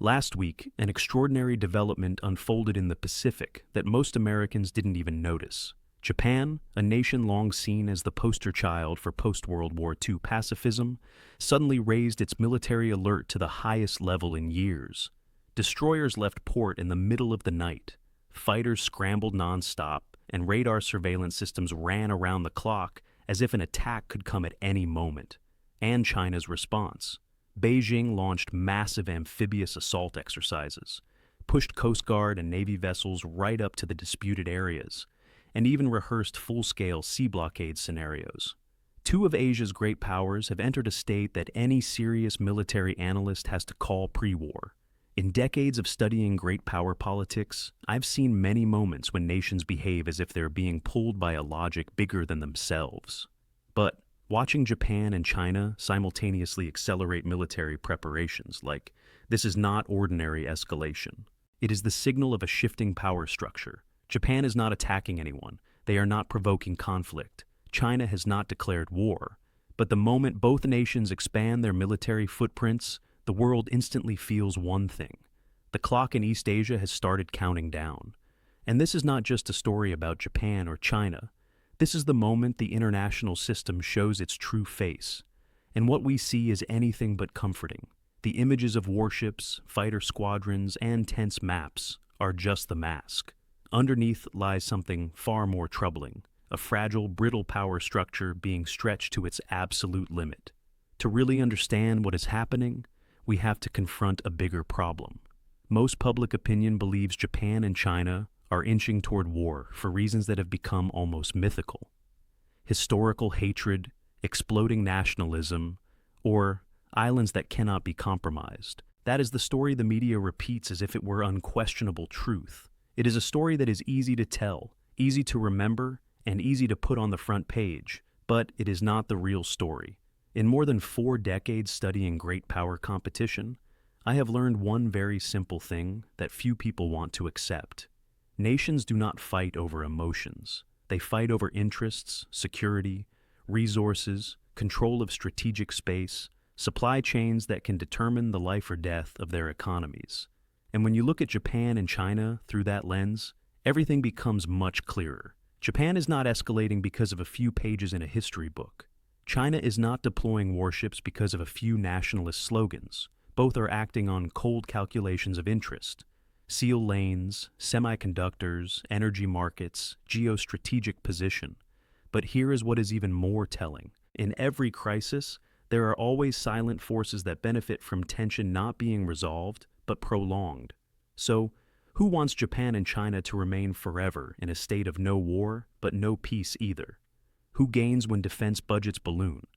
Last week, an extraordinary development unfolded in the Pacific that most Americans didn't even notice. Japan, a nation long seen as the poster child for post-World War II pacifism, suddenly raised its military alert to the highest level in years. Destroyers left port in the middle of the night. Fighters scrambled nonstop, and radar surveillance systems ran around the clock as if an attack could come at any moment. And China's response. Beijing launched massive amphibious assault exercises, pushed Coast Guard and Navy vessels right up to the disputed areas, and even rehearsed full-scale sea blockade scenarios. Two of Asia's great powers have entered a state that any serious military analyst has to call pre-war. In decades of studying great power politics, I've seen many moments when nations behave as if they're being pulled by a logic bigger than themselves. But watching Japan and China simultaneously accelerate military preparations, this is not ordinary escalation. It is the signal of a shifting power structure. Japan is not attacking anyone. They are not provoking conflict. China has not declared war. But the moment both nations expand their military footprints, the world instantly feels one thing. The clock in East Asia has started counting down. And this is not just a story about Japan or China. This is the moment the international system shows its true face. And what we see is anything but comforting. The images of warships, fighter squadrons, and tense maps are just the mask. Underneath lies something far more troubling, a fragile, brittle power structure being stretched to its absolute limit. To really understand what is happening, we have to confront a bigger problem. Most public opinion believes Japan and China are inching toward war for reasons that have become almost mythical. Historical hatred, exploding nationalism, or islands that cannot be compromised. That is the story the media repeats as if it were unquestionable truth. It is a story that is easy to tell, easy to remember, and easy to put on the front page, but it is not the real story. In more than 4 decades studying great power competition, I have learned one very simple thing that few people want to accept. Nations do not fight over emotions. They fight over interests, security, resources, control of strategic space, supply chains that can determine the life or death of their economies. And when you look at Japan and China through that lens, everything becomes much clearer. Japan is not escalating because of a few pages in a history book. China is not deploying warships because of a few nationalist slogans. Both are acting on cold calculations of interest. Seal lanes, semiconductors, energy markets, geostrategic position. But here is what is even more telling. In every crisis, there are always silent forces that benefit from tension not being resolved, but prolonged. So, who wants Japan and China to remain forever in a state of no war, but no peace either? Who gains when defense budgets balloon?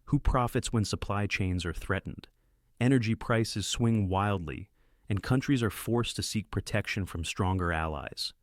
Who profits when supply chains are threatened? Energy prices swing wildly, and countries are forced to seek protection from stronger allies.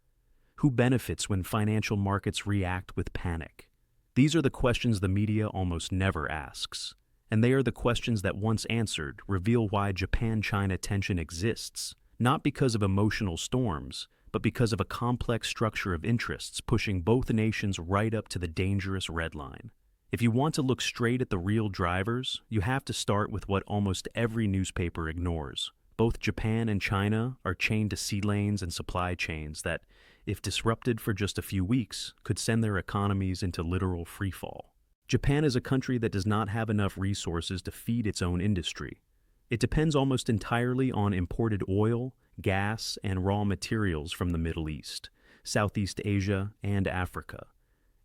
Who benefits when financial markets react with panic? These are the questions the media almost never asks. And they are the questions that, once answered, reveal why Japan-China tension exists, not because of emotional storms, but because of a complex structure of interests pushing both nations right up to the dangerous red line. If you want to look straight at the real drivers, you have to start with what almost every newspaper ignores. Both Japan and China are chained to sea lanes and supply chains that, if disrupted for just a few weeks, could send their economies into literal freefall. Japan is a country that does not have enough resources to feed its own industry. It depends almost entirely on imported oil, gas, and raw materials from the Middle East, Southeast Asia, and Africa.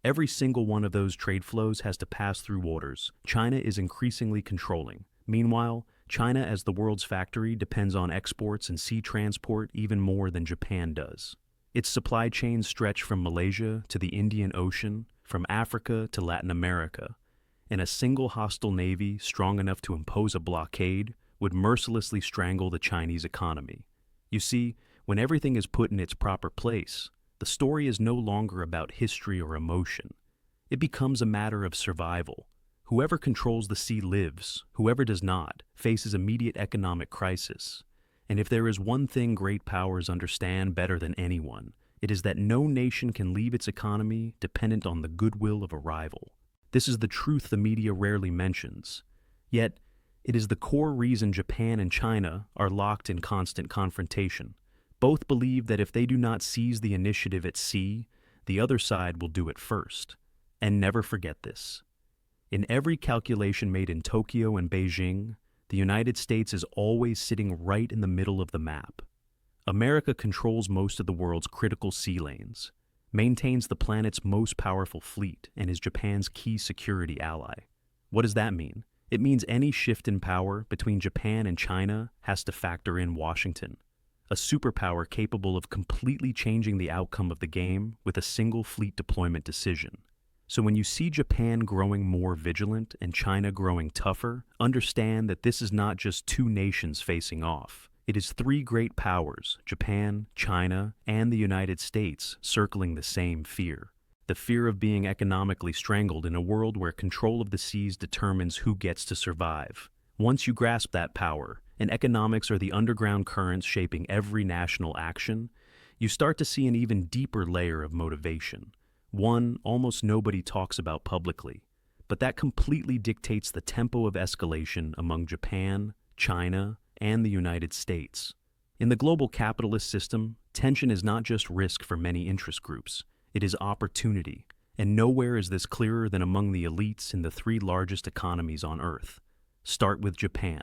Every single one of those trade flows has to pass through waters China is increasingly controlling. Meanwhile, China as the world's factory depends on exports and sea transport even more than Japan does. Its supply chains stretch from Malaysia to the Indian Ocean, from Africa to Latin America, and a single hostile navy strong enough to impose a blockade would mercilessly strangle the Chinese economy. You see, when everything is put in its proper place, the story is no longer about history or emotion. It becomes a matter of survival. Whoever controls the sea lives, whoever does not, faces immediate economic crisis. And if there is one thing great powers understand better than anyone, it is that no nation can leave its economy dependent on the goodwill of a rival. This is the truth the media rarely mentions. Yet, It is the core reason Japan and China are locked in constant confrontation. Both believe that if they do not seize the initiative at sea, the other side will do it first. And never forget this. In every calculation made in Tokyo and Beijing, the United States is always sitting right in the middle of the map. America controls most of the world's critical sea lanes, maintains the planet's most powerful fleet, and is Japan's key security ally. What does that mean? It means any shift in power between Japan and China has to factor in Washington, a superpower capable of completely changing the outcome of the game with a single fleet deployment decision. So when you see Japan growing more vigilant and China growing tougher, understand that this is not just two nations facing off. It is three great powers, Japan, China, and the United States, circling the same fear. The fear of being economically strangled in a world where control of the seas determines who gets to survive. Once you grasp that power, and economics are the underground currents shaping every national action, you start to see an even deeper layer of motivation. One almost nobody talks about publicly, but that completely dictates the tempo of escalation among Japan, China, and the United States. In the global capitalist system, tension is not just risk for many interest groups, it is opportunity, and nowhere is this clearer than among the elites in the three largest economies on Earth. Start with Japan.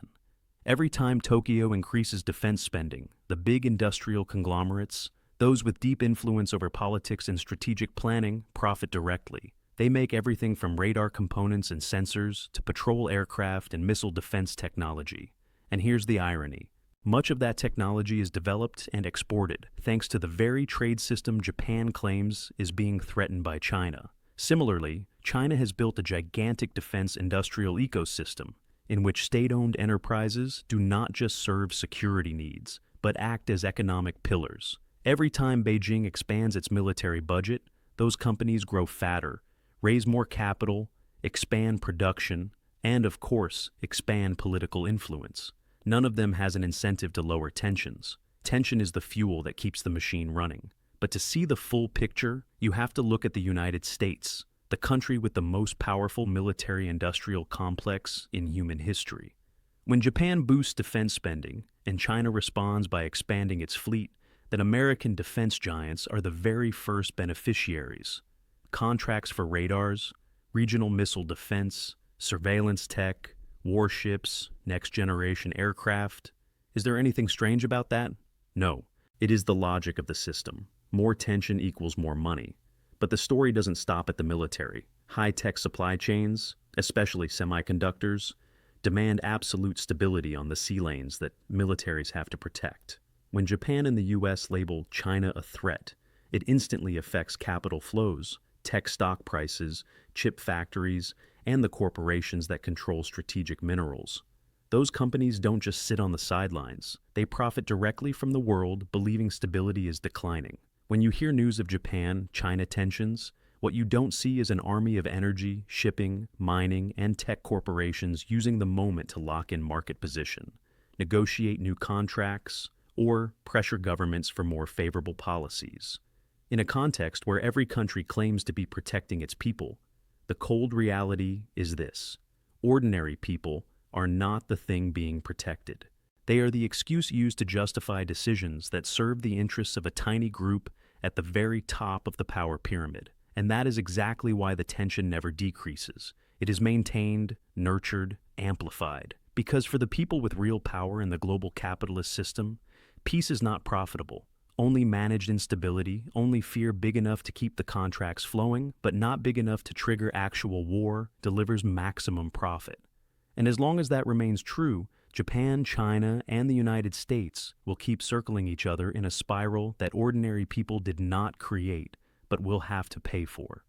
Every time Tokyo increases defense spending, the big industrial conglomerates, those with deep influence over politics and strategic planning, profit directly. They make everything from radar components and sensors to patrol aircraft and missile defense technology. And here's the irony. Much of that technology is developed and exported thanks to the very trade system Japan claims is being threatened by China. Similarly, China has built a gigantic defense industrial ecosystem in which state-owned enterprises do not just serve security needs, but act as economic pillars. Every time Beijing expands its military budget, those companies grow fatter, raise more capital, expand production, and of course, expand political influence. None of them has an incentive to lower tensions. Tension is the fuel that keeps the machine running. But to see the full picture, you have to look at the United States, the country with the most powerful military-industrial complex in human history. When Japan boosts defense spending and China responds by expanding its fleet, then American defense giants are the very first beneficiaries. Contracts for radars, regional missile defense, surveillance tech, warships, next-generation aircraft. Is there anything strange about that? No. It is the logic of the system. More tension equals more money. But the story doesn't stop at the military. High-tech supply chains, especially semiconductors, demand absolute stability on the sea lanes that militaries have to protect. When Japan and the US label China a threat, it instantly affects capital flows, tech stock prices, chip factories, and the corporations that control strategic minerals. Those companies don't just sit on the sidelines. They profit directly from the world believing stability is declining. When you hear news of Japan-China tensions, what you don't see is an army of energy, shipping, mining, and tech corporations using the moment to lock in market position, negotiate new contracts, or pressure governments for more favorable policies. In a context where every country claims to be protecting its people, the cold reality is this: ordinary people are not the thing being protected. They are the excuse used to justify decisions that serve the interests of a tiny group at the very top of the power pyramid. And that is exactly why the tension never decreases. It is maintained, nurtured, amplified. Because for the people with real power in the global capitalist system, peace is not profitable. Only managed instability, only fear big enough to keep the contracts flowing, but not big enough to trigger actual war, delivers maximum profit. And as long as that remains true, Japan, China, and the United States will keep circling each other in a spiral that ordinary people did not create, but will have to pay for.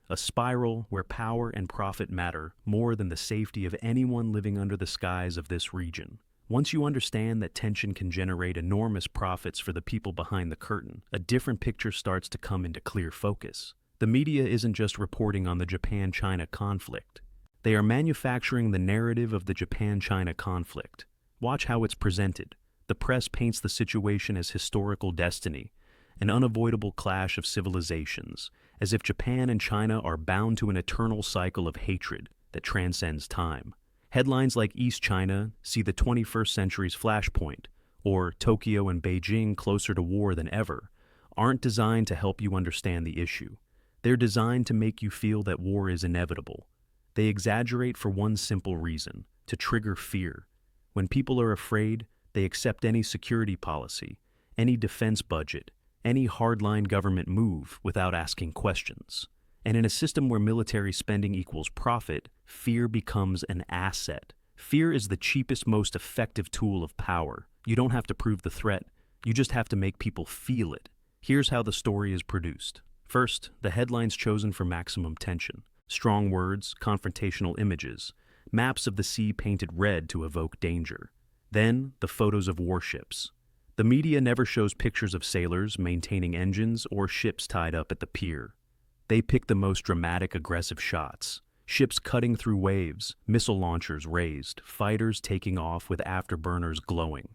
A spiral where power and profit matter more than the safety of anyone living under the skies of this region. Once you understand that tension can generate enormous profits for the people behind the curtain, a different picture starts to come into clear focus. The media isn't just reporting on the Japan-China conflict. They are manufacturing the narrative of the Japan-China conflict. Watch how it's presented. The press paints the situation as historical destiny, an unavoidable clash of civilizations, as if Japan and China are bound to an eternal cycle of hatred that transcends time. Headlines like East China see the 21st century's flashpoint, or Tokyo and Beijing closer to war than ever, aren't designed to help you understand the issue. They're designed to make you feel that war is inevitable. They exaggerate for one simple reason: to trigger fear. When people are afraid, they accept any security policy, any defense budget, any hardline government move without asking questions. And in a system where military spending equals profit, fear becomes an asset. Fear is the cheapest, most effective tool of power. You don't have to prove the threat, you just have to make people feel it. Here's how the story is produced. First, the headlines chosen for maximum tension. Strong words, confrontational images, maps of the sea painted red to evoke danger. Then, the photos of warships. The media never shows pictures of sailors maintaining engines or ships tied up at the pier. They pick the most dramatic, aggressive shots. Ships cutting through waves, missile launchers raised, fighters taking off with afterburners glowing.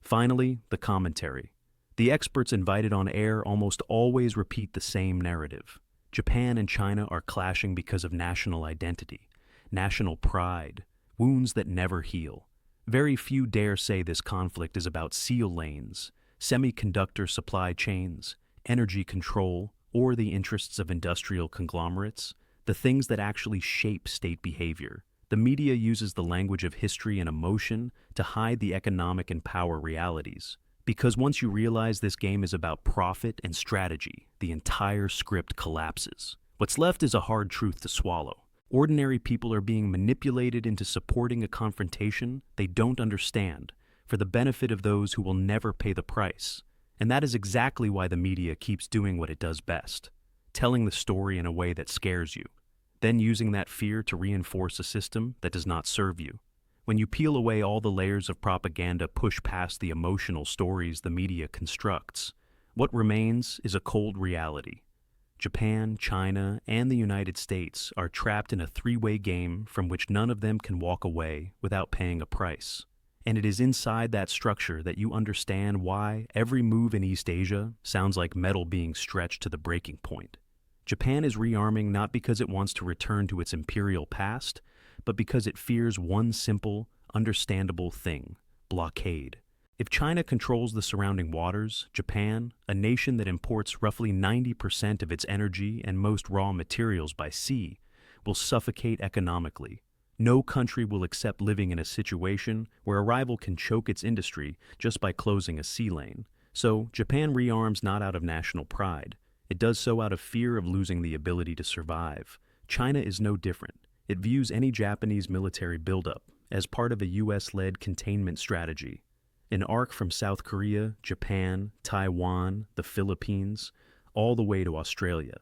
Finally, the commentary. The experts invited on air almost always repeat the same narrative. Japan and China are clashing because of national identity, national pride, wounds that never heal. Very few dare say this conflict is about seal lanes, semiconductor supply chains, energy control, or the interests of industrial conglomerates, the things that actually shape state behavior. The media uses the language of history and emotion to hide the economic and power realities. Because once you realize this game is about profit and strategy, the entire script collapses. What's left is a hard truth to swallow. Ordinary people are being manipulated into supporting a confrontation they don't understand for the benefit of those who will never pay the price. And that is exactly why the media keeps doing what it does best, telling the story in a way that scares you, then using that fear to reinforce a system that does not serve you. When you peel away all the layers of propaganda pushed past the emotional stories the media constructs, what remains is a cold reality. Japan, China, and the United States are trapped in a three-way game from which none of them can walk away without paying a price. And it is inside that structure that you understand why every move in East Asia sounds like metal being stretched to the breaking point. Japan is rearming not because it wants to return to its imperial past, but because it fears one simple, understandable thing: blockade. If China controls the surrounding waters, Japan, a nation that imports roughly 90% of its energy and most raw materials by sea, will suffocate economically. No country will accept living in a situation where a rival can choke its industry just by closing a sea lane. So, Japan rearms not out of national pride. It does so out of fear of losing the ability to survive. China is no different. It views any Japanese military buildup as part of a US-led containment strategy. An arc from South Korea, Japan, Taiwan, the Philippines, all the way to Australia.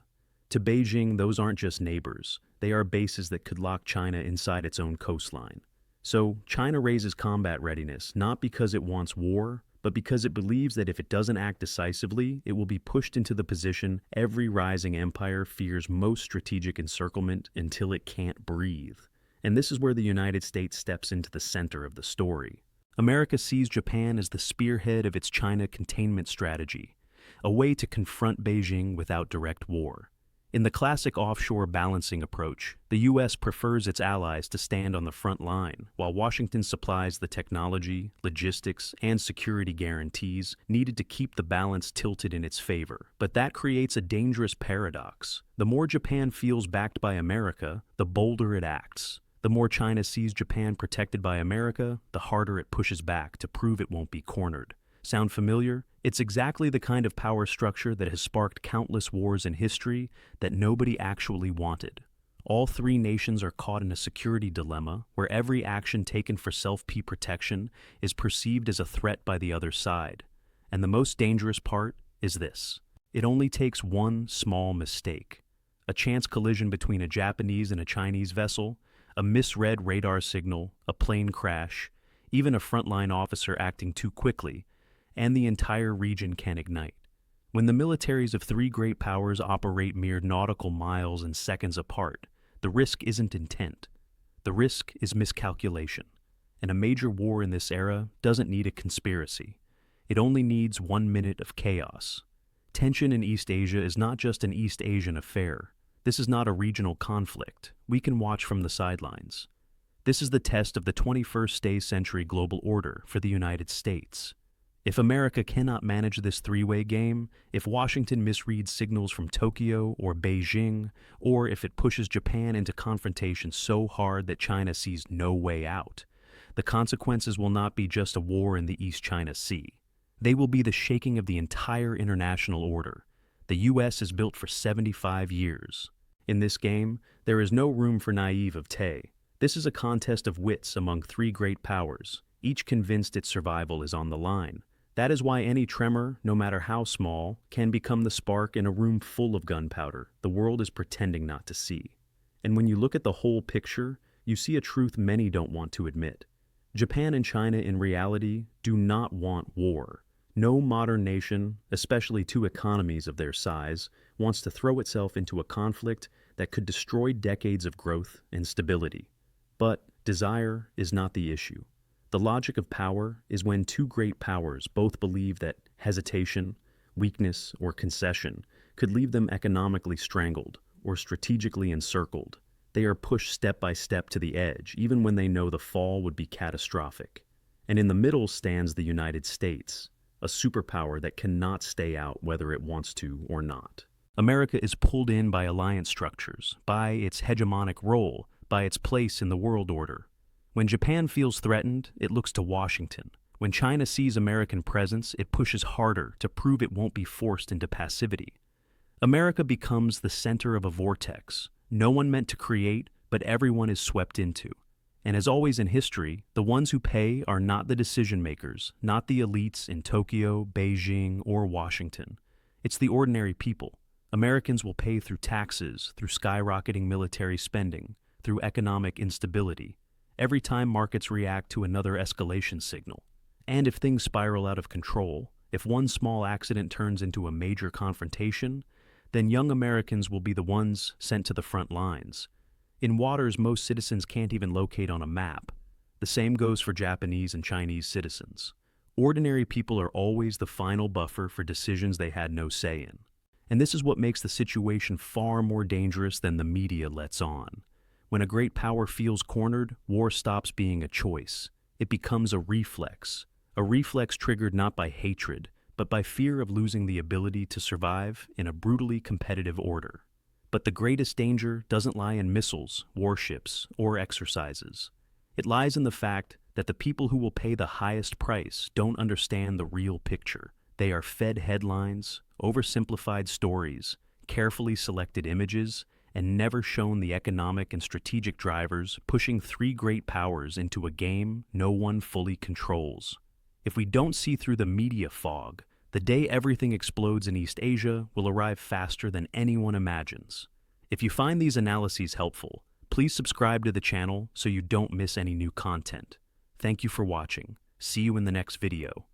To Beijing, those aren't just neighbors. They are bases that could lock China inside its own coastline. So, China raises combat readiness not because it wants war, but because it believes that if it doesn't act decisively, it will be pushed into the position every rising empire fears: most strategic encirclement until it can't breathe. And this is where the United States steps into the center of the story. America sees Japan as the spearhead of its China containment strategy, a way to confront Beijing without direct war. In the classic offshore balancing approach, the U.S. prefers its allies to stand on the front line, while Washington supplies the technology, logistics, and security guarantees needed to keep the balance tilted in its favor. But that creates a dangerous paradox. The more Japan feels backed by America, the bolder it acts. The more China sees Japan protected by America, the harder it pushes back to prove it won't be cornered. Sound familiar? It's exactly the kind of power structure that has sparked countless wars in history that nobody actually wanted. All three nations are caught in a security dilemma where every action taken for self-protection is perceived as a threat by the other side. And the most dangerous part is this: it only takes one small mistake. A chance collision between a Japanese and a Chinese vessel, a misread radar signal, a plane crash, even a frontline officer acting too quickly, and the entire region can ignite. When the militaries of three great powers operate mere nautical miles and seconds apart, the risk isn't intent. The risk is miscalculation. And a major war in this era doesn't need a conspiracy. It only needs 1 minute of chaos. Tension in East Asia is not just an East Asian affair. This is not a regional conflict we can watch from the sidelines. This is the test of the 21st century global order for the United States. If America cannot manage this three-way game, if Washington misreads signals from Tokyo or Beijing, or if it pushes Japan into confrontation so hard that China sees no way out, the consequences will not be just a war in the East China Sea. They will be the shaking of the entire international order. The U.S. is built for 75 years. In this game, there is no room for naivete. This is a contest of wits among three great powers, each convinced its survival is on the line. That is why any tremor, no matter how small, can become the spark in a room full of gunpowder the world is pretending not to see. And when you look at the whole picture, you see a truth many don't want to admit. Japan and China in reality do not want war. No modern nation, especially two economies of their size, wants to throw itself into a conflict that could destroy decades of growth and stability. But desire is not the issue. The logic of power is when two great powers both believe that hesitation, weakness, or concession could leave them economically strangled or strategically encircled. They are pushed step by step to the edge, even when they know the fall would be catastrophic. And in the middle stands the United States, a superpower that cannot stay out whether it wants to or not. America is pulled in by alliance structures, by its hegemonic role, by its place in the world order. When Japan feels threatened, it looks to Washington. When China sees American presence, it pushes harder to prove it won't be forced into passivity. America becomes the center of a vortex, no one meant to create, but everyone is swept into. And as always in history, the ones who pay are not the decision makers, not the elites in Tokyo, Beijing, or Washington. It's the ordinary people. Americans will pay through taxes, through skyrocketing military spending, through economic instability, every time markets react to another escalation signal. And if things spiral out of control, if one small accident turns into a major confrontation, then young Americans will be the ones sent to the front lines. In waters most citizens can't even locate on a map. The same goes for Japanese and Chinese citizens. Ordinary people are always the final buffer for decisions they had no say in. And this is what makes the situation far more dangerous than the media lets on. When a great power feels cornered, war stops being a choice. It becomes a reflex triggered not by hatred, but by fear of losing the ability to survive in a brutally competitive order. But the greatest danger doesn't lie in missiles, warships, or exercises. It lies in the fact that the people who will pay the highest price don't understand the real picture. They are fed headlines, oversimplified stories, carefully selected images, and never shown the economic and strategic drivers pushing three great powers into a game no one fully controls. If we don't see through the media fog, the day everything explodes in East Asia will arrive faster than anyone imagines. If you find these analyses helpful, please subscribe to the channel so you don't miss any new content. Thank you for watching. See you in the next video.